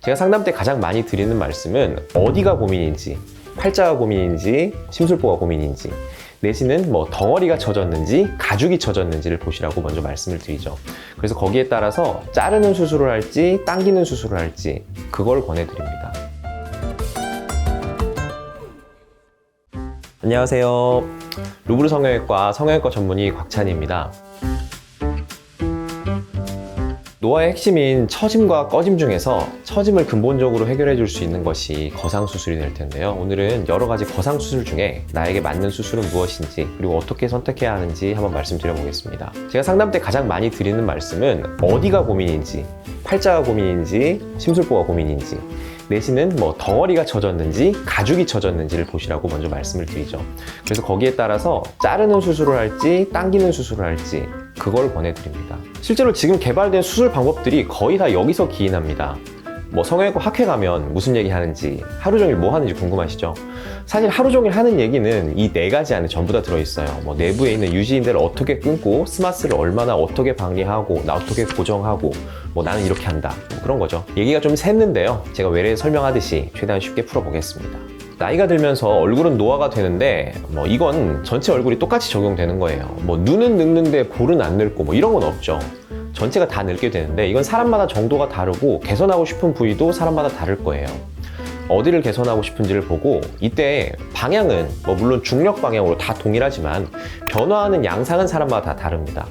제가 상담 때 가장 많이 드리는 말씀은 어디가 고민인지, 팔자가 고민인지, 심술보가 고민인지, 내지는 뭐 덩어리가 처졌는지, 가죽이 처졌는지를 보시라고 먼저 말씀을 드리죠. 그래서 거기에 따라서 자르는 수술을 할지, 당기는 수술을 할지 그걸 권해드립니다. 안녕하세요. 루브르 성형외과 성형외과 전문의 곽찬희입니다. 노화의 핵심인 처짐과 꺼짐 중에서 처짐을 근본적으로 해결해 줄 수 있는 것이 거상수술이 될 텐데요. 오늘은 여러 가지 거상수술 중에 나에게 맞는 수술은 무엇인지, 그리고 어떻게 선택해야 하는지 한번 말씀드려 보겠습니다. 제가 상담 때 가장 많이 드리는 말씀은 어디가 고민인지, 팔자가 고민인지, 심술보가 고민인지, 내지는 뭐 덩어리가 처졌는지, 가죽이 처졌는지를 보시라고 먼저 말씀을 드리죠. 그래서 거기에 따라서 자르는 수술을 할지, 당기는 수술을 할지 그걸 권해드립니다. 실제로 지금 개발된 수술 방법들이 거의 다 여기서 기인합니다. 뭐 성형외과 학회 가면 무슨 얘기 하는지, 하루 종일 뭐 하는지 궁금하시죠? 사실 하루 종일 하는 얘기는 이 4가지 안에 전부 다 들어있어요. 뭐 내부에 있는 유지인대를 어떻게 끊고, 스마스를 얼마나 어떻게 방리하고, 나 어떻게 고정하고, 뭐 나는 이렇게 한다, 뭐 그런 거죠. 얘기가 좀 샜는데요, 제가 외래에 설명하듯이 최대한 쉽게 풀어보겠습니다. 나이가 들면서 얼굴은 노화가 되는데 뭐 이건 전체 얼굴이 똑같이 적용되는 거예요. 뭐 눈은 늙는데 볼은 안 늙고 뭐 이런 건 없죠. 전체가 다 늙게 되는데 이건 사람마다 정도가 다르고 개선하고 싶은 부위도 사람마다 다를 거예요. 어디를 개선하고 싶은지를 보고, 이때 방향은 뭐 물론 중력 방향으로 다 동일하지만 변화하는 양상은 사람마다 다 다릅니다.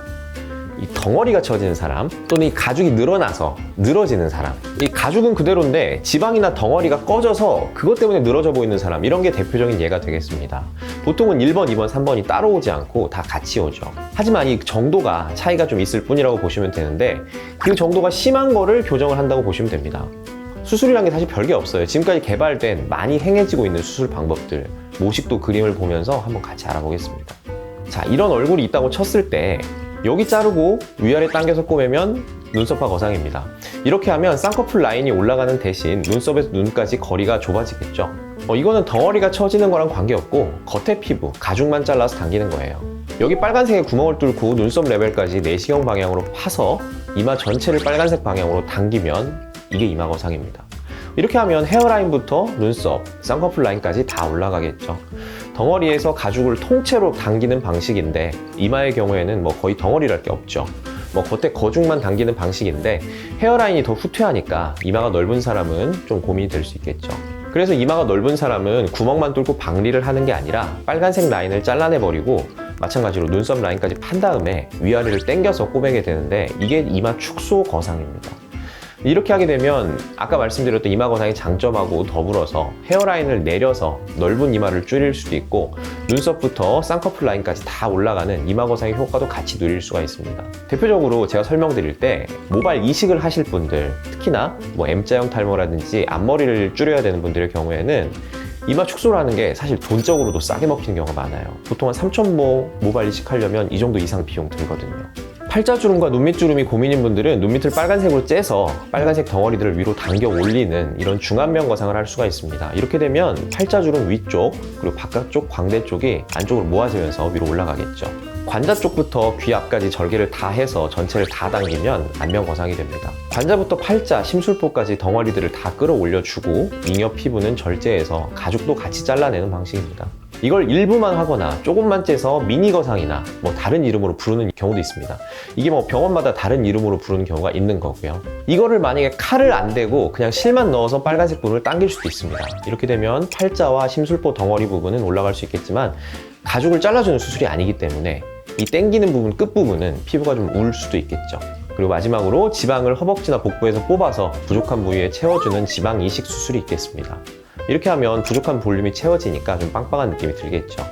이 덩어리가 처지는 사람, 또는 이 가죽이 늘어나서 늘어지는 사람, 이 가죽은 그대로인데 지방이나 덩어리가 꺼져서 그것 때문에 늘어져 보이는 사람, 이런 게 대표적인 예가 되겠습니다. 보통은 1번, 2번, 3번이 따로 오지 않고 다 같이 오죠. 하지만 이 정도가 차이가 좀 있을 뿐이라고 보시면 되는데, 그 정도가 심한 거를 교정을 한다고 보시면 됩니다. 수술이란 게 사실 별게 없어요. 지금까지 개발된 많이 행해지고 있는 수술 방법들, 모식도 그림을 보면서 한번 같이 알아보겠습니다. 자, 이런 얼굴이 있다고 쳤을 때 여기 자르고 위아래 당겨서 꼬매면 눈썹과 거상입니다. 이렇게 하면 쌍꺼풀 라인이 올라가는 대신 눈썹에서 눈까지 거리가 좁아지겠죠. 이거는 덩어리가 처지는 거랑 관계없고 겉에 피부, 가죽만 잘라서 당기는 거예요. 여기 빨간색에 구멍을 뚫고 눈썹 레벨까지 내시경 방향으로 파서 이마 전체를 빨간색 방향으로 당기면 이게 이마 거상입니다. 이렇게 하면 헤어라인부터 눈썹, 쌍꺼풀 라인까지 다 올라가겠죠. 덩어리에서 가죽을 통째로 당기는 방식인데, 이마의 경우에는 뭐 거의 덩어리랄 게 없죠. 뭐 겉에 거죽만 당기는 방식인데 헤어라인이 더 후퇴하니까 이마가 넓은 사람은 좀 고민이 될 수 있겠죠. 그래서 이마가 넓은 사람은 구멍만 뚫고 방리를 하는 게 아니라 빨간색 라인을 잘라내버리고 마찬가지로 눈썹 라인까지 판 다음에 위아래를 당겨서 꼬매게 되는데, 이게 이마 축소 거상입니다. 이렇게 하게 되면 아까 말씀드렸던 이마 거상의 장점하고 더불어서 헤어라인을 내려서 넓은 이마를 줄일 수도 있고, 눈썹부터 쌍꺼풀 라인까지 다 올라가는 이마 거상의 효과도 같이 누릴 수가 있습니다. 대표적으로 제가 설명드릴 때 모발 이식을 하실 분들, 특히나 뭐 M자형 탈모라든지 앞머리를 줄여야 되는 분들의 경우에는 이마 축소를 하는 게 사실 돈적으로도 싸게 먹히는 경우가 많아요. 보통 한 3,000모 모발 이식하려면 이 정도 이상 비용 들거든요. 팔자주름과 눈밑주름이 고민인 분들은 눈밑을 빨간색으로 째서 빨간색 덩어리들을 위로 당겨 올리는 이런 중안면 거상을 할 수가 있습니다. 이렇게 되면 팔자주름 위쪽, 그리고 바깥쪽 광대 쪽이 안쪽으로 모아지면서 위로 올라가겠죠. 관자 쪽부터 귀 앞까지 절개를 다 해서 전체를 다 당기면 안면 거상이 됩니다. 관자부터 팔자, 심술보까지 덩어리들을 다 끌어올려주고 잉여 피부는 절제해서 가죽도 같이 잘라내는 방식입니다. 이걸 일부만 하거나 조금만 째서 미니 거상이나 뭐 다른 이름으로 부르는 경우도 있습니다. 이게 뭐 병원마다 다른 이름으로 부르는 경우가 있는 거고요. 이거를 만약에 칼을 안 대고 그냥 실만 넣어서 빨간색 부분을 당길 수도 있습니다. 이렇게 되면 팔자와 심술보 덩어리 부분은 올라갈 수 있겠지만 가죽을 잘라주는 수술이 아니기 때문에 이 당기는 부분, 끝부분은 피부가 좀 울 수도 있겠죠. 그리고 마지막으로 지방을 허벅지나 복부에서 뽑아서 부족한 부위에 채워주는 지방 이식 수술이 있겠습니다. 이렇게 하면 부족한 볼륨이 채워지니까 좀 빵빵한 느낌이 들겠죠.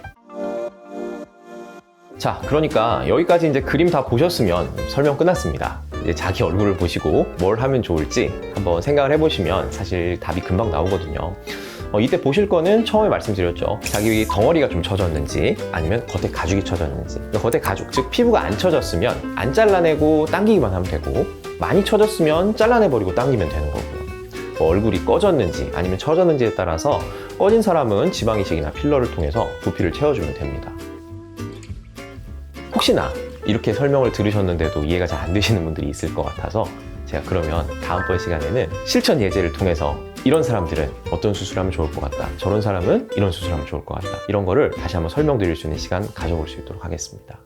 자, 그러니까 여기까지 이제 그림 다 보셨으면 설명 끝났습니다. 이제 자기 얼굴을 보시고 뭘 하면 좋을지 한번 생각을 해보시면 사실 답이 금방 나오거든요. 이때 보실 거는 처음에 말씀드렸죠. 자기 덩어리가 좀 처졌는지 아니면 겉에 가죽이 처졌는지. 겉에 가죽, 즉 피부가 안 처졌으면 안 잘라내고 당기기만 하면 되고, 많이 처졌으면 잘라내버리고 당기면 되는 거고요. 얼굴이 꺼졌는지 아니면 처졌는지에 따라서 꺼진 사람은 지방이식이나 필러를 통해서 부피를 채워주면 됩니다. 혹시나 이렇게 설명을 들으셨는데도 이해가 잘 안 되시는 분들이 있을 것 같아서 제가 그러면 다음번 시간에는 실천 예제를 통해서 이런 사람들은 어떤 수술하면 좋을 것 같다, 저런 사람은 이런 수술하면 좋을 것 같다, 이런 거를 다시 한번 설명드릴 수 있는 시간 가져볼 수 있도록 하겠습니다.